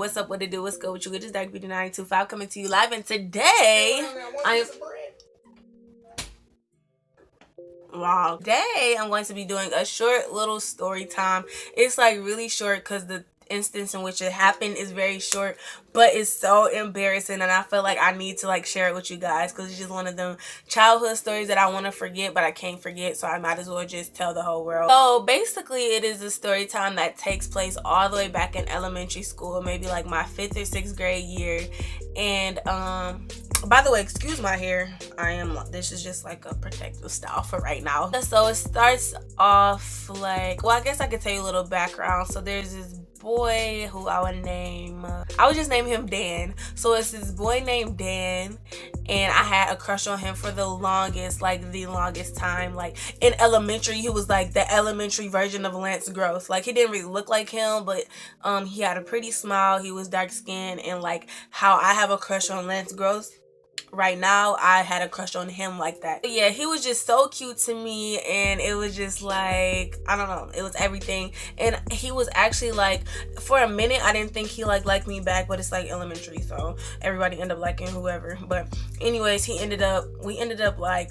what's up, what it do, what's good with you? It is Dark Beauty 925 coming to you live, and today I'm going to be doing a short little story time. It's like really short because the instance in which it happened is very short, but it's so embarrassing, and I feel like I need to like share it with you guys because it's just one of them childhood stories that I want to forget but I can't forget, so I might as well just tell the whole world. So basically it is a story time that takes place all the way back in elementary school, maybe like my 5th or 6th grade year. And by the way, excuse my hair. This is just like a protective style for right now. So it starts off like, well, I guess I could tell you a little background. So there's this boy who I would just name him Dan. So it's this boy named Dan, and I had a crush on him for the longest time. Like in elementary, he was like the elementary version of Lance Gross. Like he didn't really look like him, but he had a pretty smile, he was dark skinned, and like how I have a crush on Lance Gross right now, I had a crush on him like that. But yeah, he was just so cute to me, and it was just like, I don't know, it was everything. And he was actually like, for a minute I didn't think he liked me back, but it's like elementary, so everybody ended up liking whoever. But anyways, we ended up like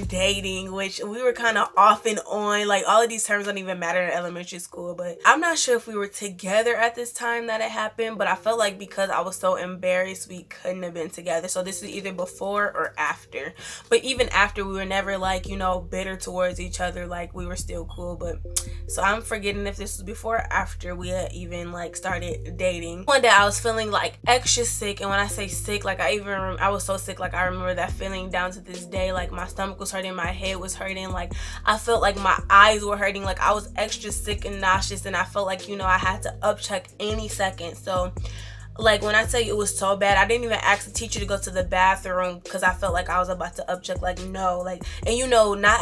dating, which we were kind of off and on. Like all of these terms don't even matter in elementary school, but I'm not sure if we were together at this time that it happened, but I felt like because I was so embarrassed we couldn't have been together. So this is either before or after. But even after, we were never like, you know, bitter towards each other. Like we were still cool. But so I'm forgetting if this was before or after we had even like started dating. One day I was feeling like extra sick, and when I say sick, like I was so sick, like I remember that feeling down to this day. Like my stomach was hurting, my head was hurting, like I felt like my eyes were hurting, like I was extra sick and nauseous, and I felt like, you know, I had to upchuck any second. So like when I tell you it was so bad, I didn't even ask the teacher to go to the bathroom because I felt like I was about to upchuck. Like no, like, and you know, not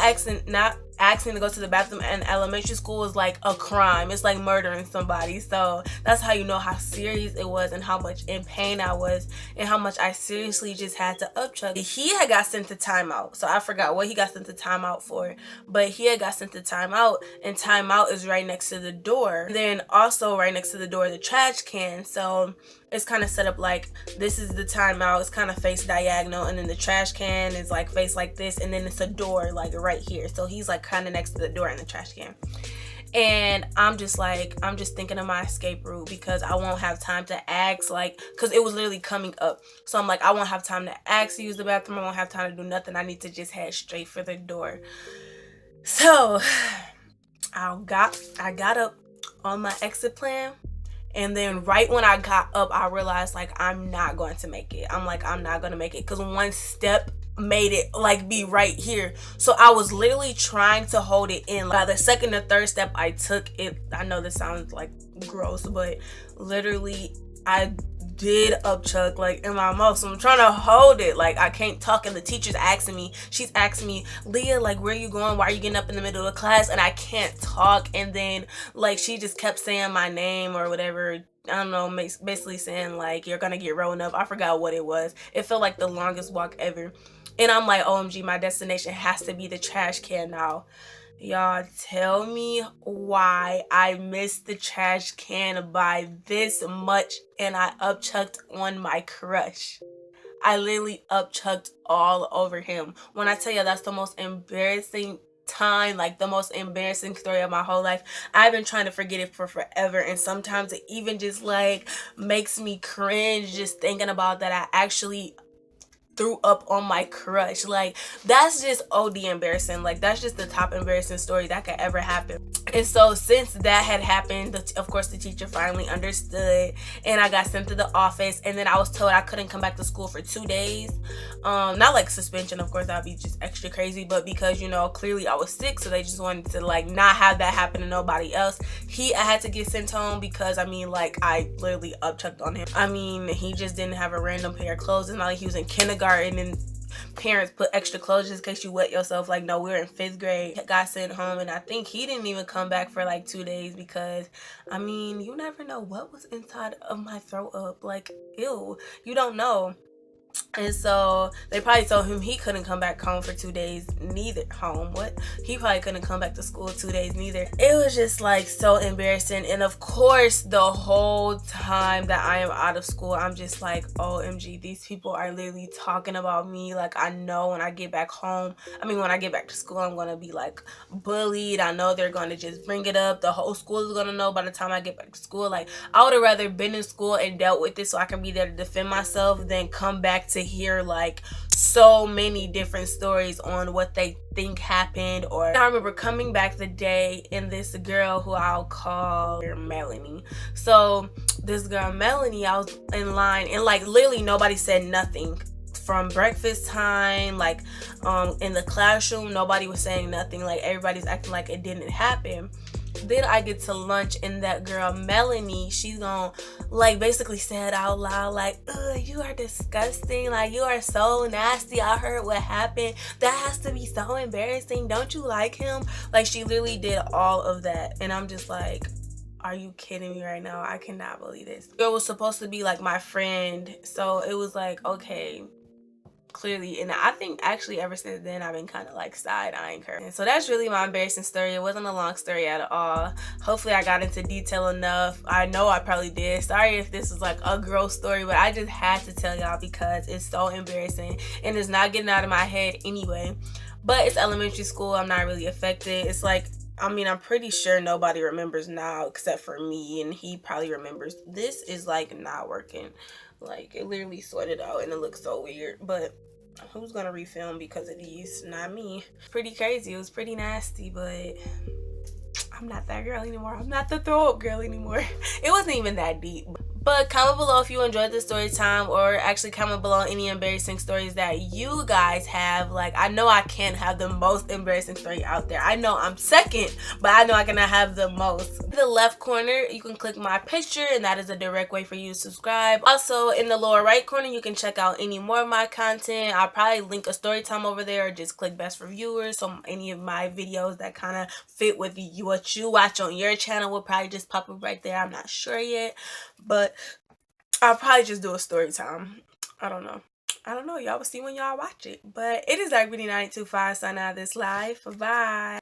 asking to go to the bathroom in elementary school is like a crime. It's like murdering somebody. So that's how you know how serious it was and how much in pain I was and how much I seriously just had to upchuck. He had got sent to timeout, so I forgot what he got sent to timeout for, but he had got sent to timeout, and timeout is right next to the door. Then also right next to the door, the trash can. So it's kind of set up like this is the timeout, it's kind of face diagonal, and then the trash can is like face like this, and then it's a door like right here. So he's like kind of next to the door and the trash can. And I'm just thinking of my escape route because I won't have time to ask, like, because it was literally coming up. So I'm like, I won't have time to ask to use the bathroom, I won't have time to do nothing, I need to just head straight for the door. So I got up on my exit plan, and then right when I got up, I realized like I'm not going to make it. I'm not going to make it because one step made it like be right here. So I was literally trying to hold it in. By the second or third step I took it, I know this sounds like gross, but literally I did upchuck like in my mouth. So I'm trying to hold it, like I can't talk, and the teacher's she's asking me, Leah, like where are you going, why are you getting up in the middle of the class? And I can't talk. And then like she just kept saying my name or whatever, I don't know, basically saying like you're gonna get rolled up. I forgot what it was. It felt like the longest walk ever. And I'm like, OMG, my destination has to be the trash can now. Y'all, tell me why I missed the trash can by this much and I upchucked on my crush. I literally upchucked all over him. When I tell you that's the most embarrassing time, like the most embarrassing story of my whole life. I've been trying to forget it for forever, and sometimes it even just like makes me cringe just thinking about that I actually threw up on my crush. Like that's just OD embarrassing. Like that's just the top embarrassing story that could ever happen. And so since that had happened, of course the teacher finally understood, and I got sent to the office, and then I was told I couldn't come back to school for 2 days. Not like suspension, of course, that'd be just extra crazy, but because, you know, clearly I was sick, so they just wanted to like not have that happen to nobody else. I had to get sent home because I mean like I literally upchucked on him. I mean, he just didn't have a random pair of clothes. It's not like he was in kindergarten and parents put extra clothes just in case you wet yourself. Like no, we were in 5th grade. Got sent home, and I think he didn't even come back for like 2 days because I mean, you never know what was inside of my throat up. Like ew, you don't know. And so they probably told him he couldn't come back home for 2 days, neither. Home, what? He probably couldn't come back to school 2 days, neither. It was just like so embarrassing. And of course, the whole time that I am out of school, I'm just like, OMG, these people are literally talking about me. Like, I know when I get back home, when I get back to school, I'm gonna be like bullied. I know they're gonna just bring it up. The whole school is gonna know by the time I get back to school. Like, I would have rather been in school and dealt with it so I can be there to defend myself than come back to hear like so many different stories on what they think happened. Or I remember coming back the day, and this girl who I'll call Melanie. So this girl Melanie, I was in line, and like literally nobody said nothing from breakfast time, like in the classroom nobody was saying nothing, like everybody's acting like it didn't happen. Then I get to lunch, and that girl Melanie, she's gonna like basically said out loud like, ugh, you are disgusting, like you are so nasty, I heard what happened, that has to be so embarrassing, don't you like him? Like she literally did all of that, and I'm just like, are you kidding me right now? I cannot believe this. Girl was supposed to be like my friend, so it was like, okay, clearly. And I think actually ever since then I've been kind of like side-eyeing her. And so that's really my embarrassing story. It wasn't a long story at all. Hopefully I got into detail enough. I know I probably did. Sorry if this is like a gross story, but I just had to tell y'all because it's so embarrassing and it's not getting out of my head anyway. But it's elementary school. I'm not really affected. It's like, I'm pretty sure nobody remembers now except for me, and he probably remembers. This is like not working. Like it literally sorted out and it looks so weird, but who's gonna refilm because of these? Not me. Pretty crazy. It was pretty nasty, but I'm not that girl anymore. I'm not the throw up girl anymore. It wasn't even that deep. But comment below if you enjoyed the story time, or actually comment below any embarrassing stories that you guys have. Like, I know I can't have the most embarrassing story out there. I know I'm second, but I know I cannot have the most. In the left corner, you can click my picture, and that is a direct way for you to subscribe. Also, in the lower right corner, you can check out any more of my content. I'll probably link a story time over there, or just click best for viewers. So any of my videos that kind of fit with what you watch on your channel will probably just pop up right there. I'm not sure yet, but I'll probably just do a story time. I don't know. Y'all will see when y'all watch it. But it is Dark Beauty 925 signing out of this live. Bye.